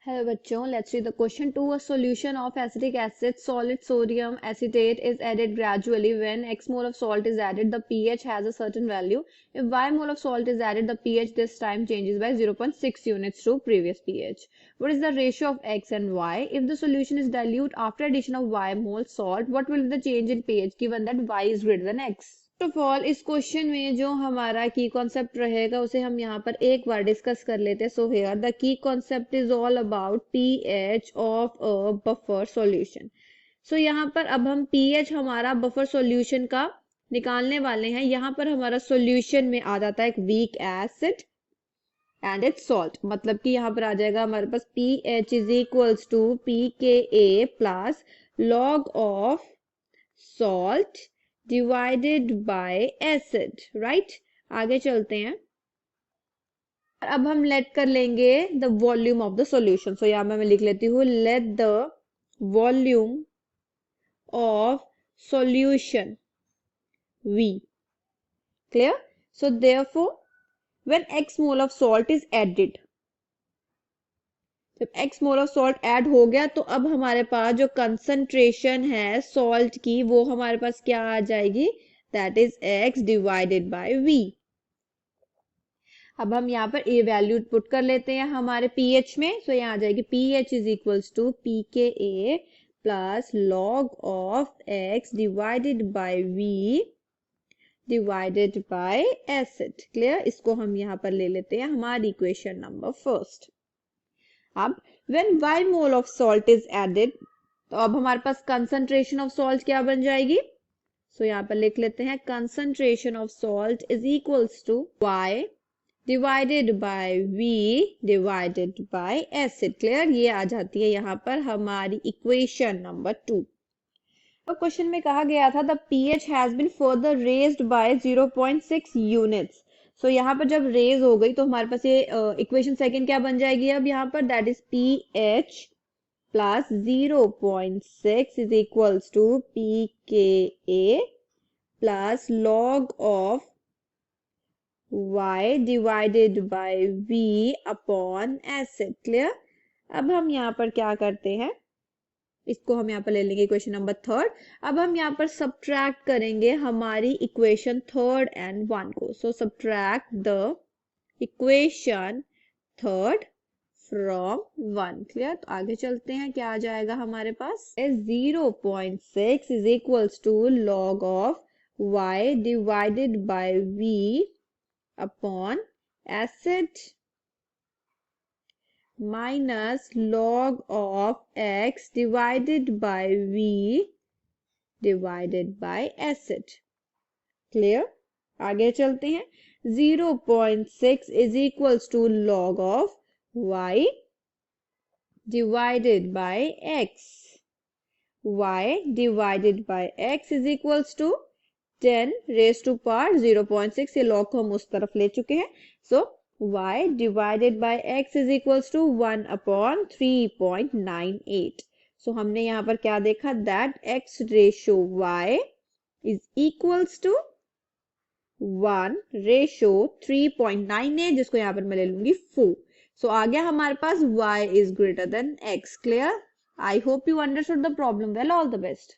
Hello बच्चों, let's read the question 2. A solution of acetic acid, solid sodium acetate is added gradually. When x mole of salt is added, the pH has a certain value. If y mole of salt is added, the pH this time changes by 0.6 units to previous pH. What is the ratio of x and y? If the solution is dilute after addition of y mole salt, what will be the change in pH given that y is greater than x? First of all इस question में जो हमारा की concept रहेगा उसे हम यहाँ पर एक बार डिस्कस कर लेते हैं. So here the key concept is all about pH of a buffer solution. So यहाँ पर अब हम पीएच हमारा बफर सॉल्यूशन का निकालने वाले हैं. यहाँ पर हमारा सॉल्यूशन में आ जाता है एक weak acid and its salt. मतलब कि यहाँ पर आ जाएगा हमारे पास pH is equals to pKa plus log of salt divided by acid. Right, आगे चलते हैं. अब हम लेट कर लेंगे the volume of the solution. So यहाँ मैं लिख लेती हूँ let the volume of solution V. Clear? So therefore when x mole of salt is added, जब x mole of salt add हो गया तो अब हमारे पास जो कंसंट्रेशन है सॉल्ट की वो हमारे पास क्या आ जाएगी, that is x divided by v. अब हम यहाँ पर a वैल्यू पुट कर लेते हैं हमारे pH में. सो यहाँ आ जाएगी pH is equals to pKa plus log of x divided by v divided by acid. Clear? इसको हम यहाँ पर ले लेते हैं हमारी इक्वेशन नंबर फर्स्ट. अब when y mole of salt is added, तो अब हमारे पास concentration of salt क्या बन जाएगी. सो यहाँ पर लिख लेते हैं concentration of salt is equals to y divided by v divided by acid. Clear? ये आ जाती है यहाँ पर हमारी इक्वेशन नंबर 2. तो क्वेश्चन में कहा गया था the pH has been further raised by 0.6 units. सो यहाँ पर जब रेज हो गई तो हमारे पास ये इक्वेशन सेकंड क्या बन जाएगी अब यहाँ पर, that is pH plus 0.6 is equals to pKa plus log of y divided by v upon acid. Clear? अब हम यहाँ पर क्या करते हैं, इसको हम यहाँ पर ले लेंगे इक्वेशन नंबर थर्ड. अब हम यहाँ पर सब्ट्रैक्ट करेंगे हमारी इक्वेशन थर्ड एंड वन को. So subtract the equation third from one. Clear? तो आगे चलते हैं, क्या आ जाएगा हमारे पास, 0.6 is equals to log of y divided by v upon acid minus log of x divided by v divided by acid. Clear? आगे चलते हैं. 0.6 is equals to log of y divided by x. y divided by x is equals to 10 raised to power 0.6. ये log को हम उस तरफ ले चुके हैं. So y divided by x is equals to 1 upon 3.98. So हमने यहाँ पर क्या देखा, that x ratio y is equals to 1 ratio 3.98, जिसको यहाँ पर मैं ले लूंगी 4. So आ गया हमारे पास y is greater than x. Clear? I hope you understood the problem well. All the best.